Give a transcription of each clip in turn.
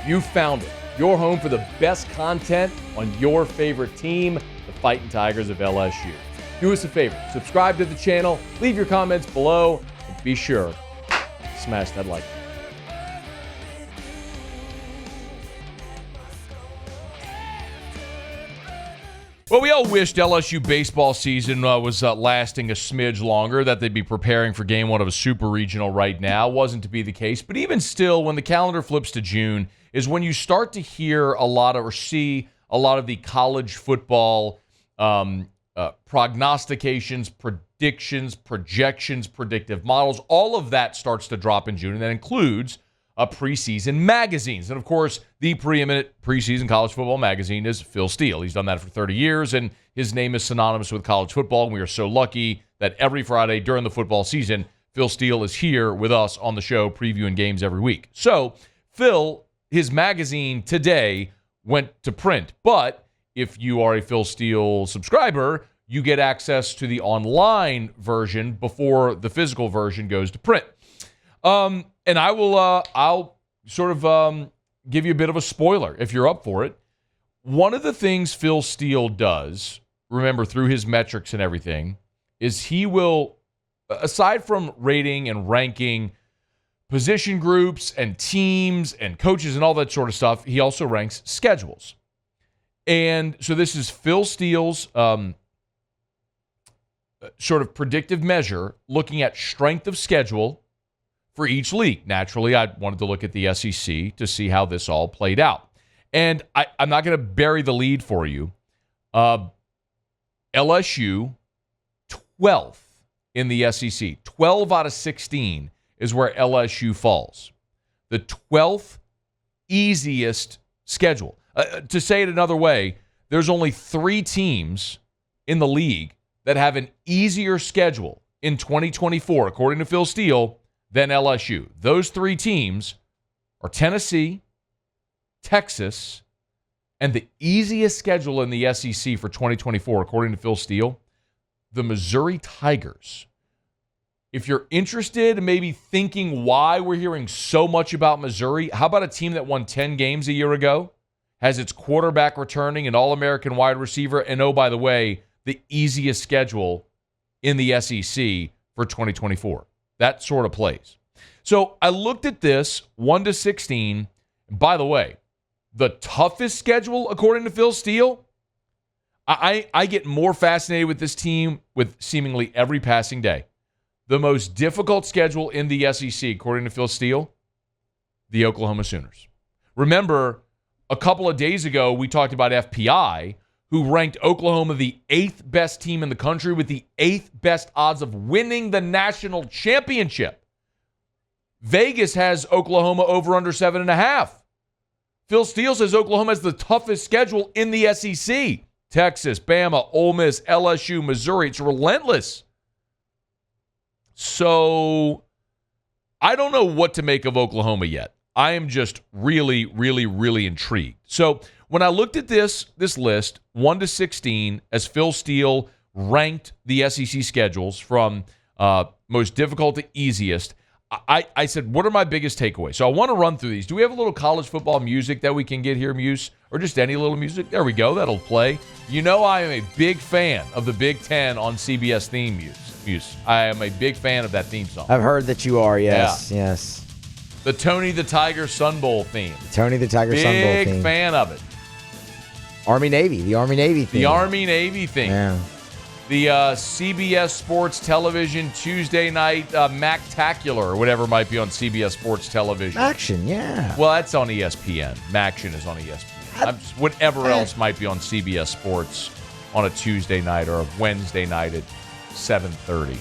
You found it. Your home for the best content on your favorite team, the Fighting Tigers of LSU. Do us a favor. Subscribe to the channel. Leave your comments below. And be sure to smash that like button. Well, we all wished LSU baseball season was lasting a smidge longer, that they'd be preparing for game one of a super regional right now. Wasn't to be the case. But even still, when the calendar flips to June, is when you start to hear a lot of, or see a lot of the college football prognostications, predictions, projections, predictive models. All of that starts to drop in June, and that includes preseason magazines. And, of course, the preeminent preseason college football magazine is Phil Steele. He's done that for 30 years, and his name is synonymous with college football. And we are so lucky that every Friday during the football season, Phil Steele is here with us on the show previewing games every week. So, Phil, his magazine today went to print. But if you are a Phil Steele subscriber, you get access to the online version before the physical version goes to print. And I'll sort of give you a bit of a spoiler if you're up for it. One of the things Phil Steele does, remember through his metrics and everything, is he will, aside from rating and ranking position groups and teams and coaches and all that sort of stuff, he also ranks schedules. And so this is Phil Steele's sort of predictive measure looking at strength of schedule for each league. Naturally, I wanted to look at the SEC to see how this all played out. And I'm not going to bury the lead for you. LSU, 12th in the SEC. 12 out of 16 is where LSU falls. The 12th easiest schedule. To say it another way, there's only 3 teams in the league that have an easier schedule in 2024, according to Phil Steele, than LSU. Those 3 teams are Tennessee, Texas, and the easiest schedule in the SEC for 2024, according to Phil Steele, the Missouri Tigers. If you're interested in maybe thinking why we're hearing so much about Missouri, how about a team that won 10 games a year ago, has its quarterback returning, an All-American wide receiver, and oh, by the way, the easiest schedule in the SEC for 2024. That sort of plays. So I looked at this 1 to 16. By the way, the toughest schedule, according to Phil Steele, I get more fascinated with this team with seemingly every passing day. The most difficult schedule in the SEC, according to Phil Steele, the Oklahoma Sooners. Remember, a couple of days ago, we talked about FPI, who ranked Oklahoma the 8th best team in the country with the 8th best odds of winning the national championship. Vegas has Oklahoma over under 7.5. Phil Steele says Oklahoma has the toughest schedule in the SEC. Texas, Bama, Ole Miss, LSU, Missouri. It's relentless. So I don't know what to make of Oklahoma yet. I am just really, really, really intrigued. So when I looked at this list, 1 to 16, as Phil Steele ranked the SEC schedules from most difficult to easiest, I said, what are my biggest takeaways? So I want to run through these. Do we have a little college football music that we can get here, Muse? Or just any little music? There we go. That'll play. You know I am a big fan of the Big Ten on CBS theme Muse. I am a big fan of that theme song. I've heard that you are, yes, yeah. Yes. The Tony the Tiger Sun Bowl theme. Tony the Tiger Sun Bowl theme. Big fan of it. Army-Navy, the Army-Navy theme. The Army-Navy theme. Yeah. The CBS Sports Television Tuesday night Mac-tacular, or whatever might be on CBS Sports Television. Action, yeah. Well, that's on ESPN. Maction is on ESPN. Whatever else might be on CBS Sports on a Tuesday night or a Wednesday night at 7:30.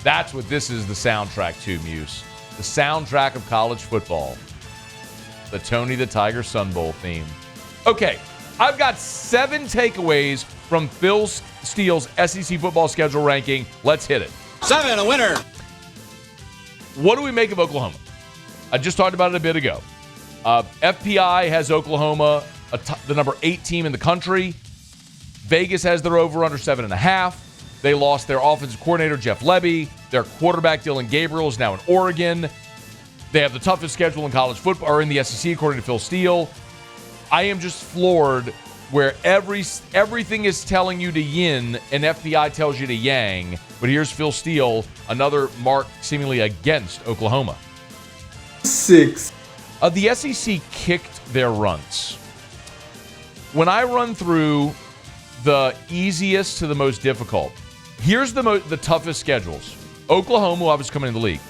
That's what this is the soundtrack to, Muse. The soundtrack of college football. The Tony the Tiger Sun Bowl theme. Okay, I've got 7 takeaways from Phil Steele's SEC football schedule ranking. Let's hit it. 7, a winner. What do we make of Oklahoma? I just talked about it a bit ago. FPI has Oklahoma the number 8 team in the country. Vegas has their over under 7.5. They lost their offensive coordinator, Jeff Lebby. Their quarterback, Dylan Gabriel, is now in Oregon. They have the toughest schedule in college football, or in the SEC, according to Phil Steele. I am just floored where everything is telling you to yin and FBI tells you to yang. But here's Phil Steele, another mark seemingly against Oklahoma. 6. The SEC kicked their runs. When I run through the easiest to the most difficult, here's the toughest schedules. Oklahoma, who obviously coming in the league.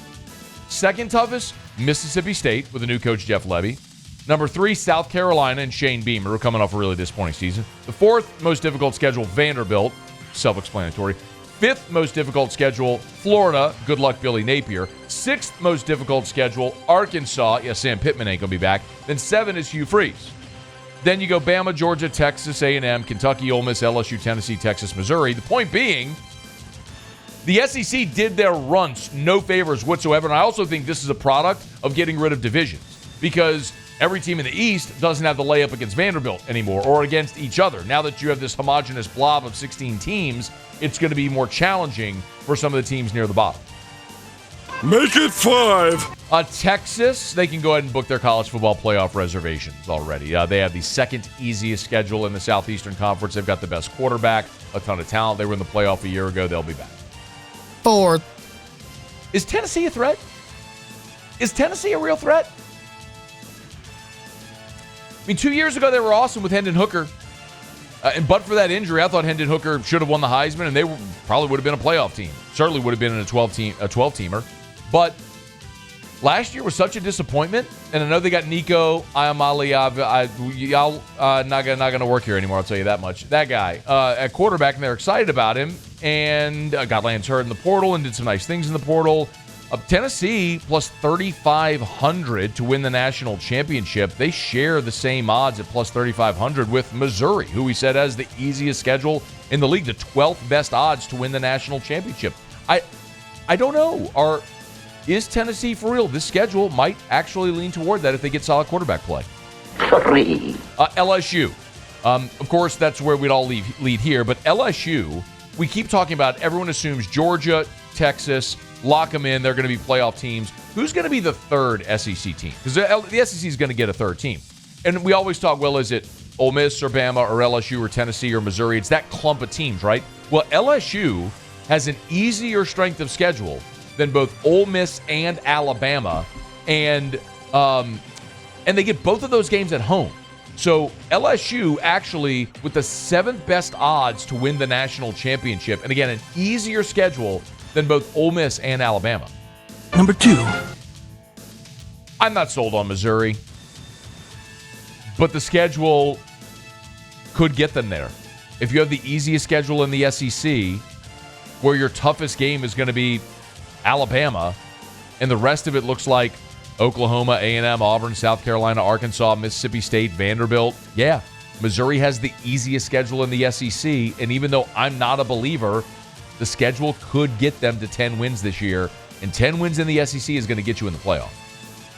Second toughest, Mississippi State with a new coach, Jeff Lebby. Number 3, South Carolina and Shane Beamer, who are coming off a really disappointing season. The fourth most difficult schedule, Vanderbilt, self-explanatory. Fifth most difficult schedule, Florida, good luck Billy Napier. Sixth most difficult schedule, Arkansas, yeah, Sam Pittman ain't going to be back. Then 7 is Hugh Freeze. Then you go Bama, Georgia, Texas A&M, Kentucky, Ole Miss, LSU, Tennessee, Texas, Missouri. The point being, the SEC did their runs no favors whatsoever, and I also think this is a product of getting rid of divisions because every team in the East doesn't have the layup against Vanderbilt anymore or against each other. Now that you have this homogenous blob of 16 teams, it's going to be more challenging for some of the teams near the bottom. Make it 5. Texas, they can go ahead and book their college football playoff reservations already. They have the second easiest schedule in the Southeastern Conference. They've got the best quarterback, a ton of talent. They were in the playoff a year ago. They'll be back. 4. Is Tennessee a threat? Is Tennessee a real threat? I mean, 2 years ago, they were awesome with Hendon Hooker. But for that injury, I thought Hendon Hooker should have won the Heisman, and they probably would have been a playoff team. Certainly would have been in a 12-teamer. But last year was such a disappointment, and I know they got Nico Iamale. Y'all not going to work here anymore, I'll tell you that much. That guy at quarterback, and they're excited about him, and got Lance Hurd in the portal and did some nice things in the portal. Tennessee plus 3,500 to win the national championship. They share the same odds at plus 3,500 with Missouri, who we said has the easiest schedule in the league, the 12th best odds to win the national championship. I don't know. Is Tennessee for real? This schedule might actually lean toward that if they get solid quarterback play. 3. LSU. Of course, that's where we'd all lead here. But LSU, we keep talking about, everyone assumes Georgia, Texas, lock them in. They're going to be playoff teams. Who's going to be the third SEC team? Because the SEC is going to get a third team. And we always talk, well, is it Ole Miss or Bama or LSU or Tennessee or Missouri? It's that clump of teams, right? Well, LSU has an easier strength of schedule than both Ole Miss and Alabama. And they get both of those games at home. So LSU actually with the 7th best odds to win the national championship. And again, an easier schedule than both Ole Miss and Alabama. Number 2. I'm not sold on Missouri, but the schedule could get them there. If you have the easiest schedule in the SEC, where your toughest game is going to be Alabama, and the rest of it looks like Oklahoma, A&M, Auburn, South Carolina, Arkansas, Mississippi State, Vanderbilt, yeah, Missouri has the easiest schedule in the SEC, and even though I'm not a believer, the schedule could get them to 10 wins this year, and 10 wins in the SEC is going to get you in the playoff.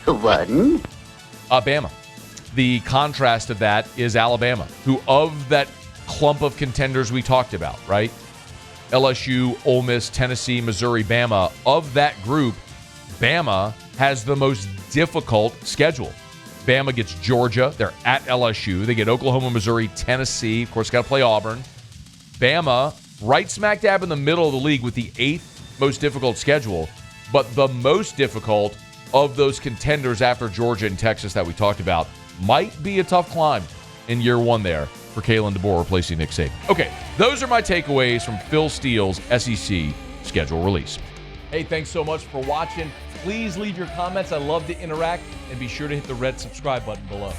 1. Bama. The contrast of that is Alabama, who of that clump of contenders we talked about, right? LSU, Ole Miss, Tennessee, Missouri, Bama. Of that group, Bama has the most difficult schedule. Bama gets Georgia. They're at LSU. They get Oklahoma, Missouri, Tennessee. Of course, got to play Auburn. Bama, right smack dab in the middle of the league with the 8th most difficult schedule, but the most difficult of those contenders after Georgia and Texas that we talked about might be a tough climb in year one there for Kalen DeBoer replacing Nick Saban. Okay, those are my takeaways from Phil Steele's SEC schedule release. Hey, thanks so much for watching. Please leave your comments. I love to interact, and be sure to hit the red subscribe button below.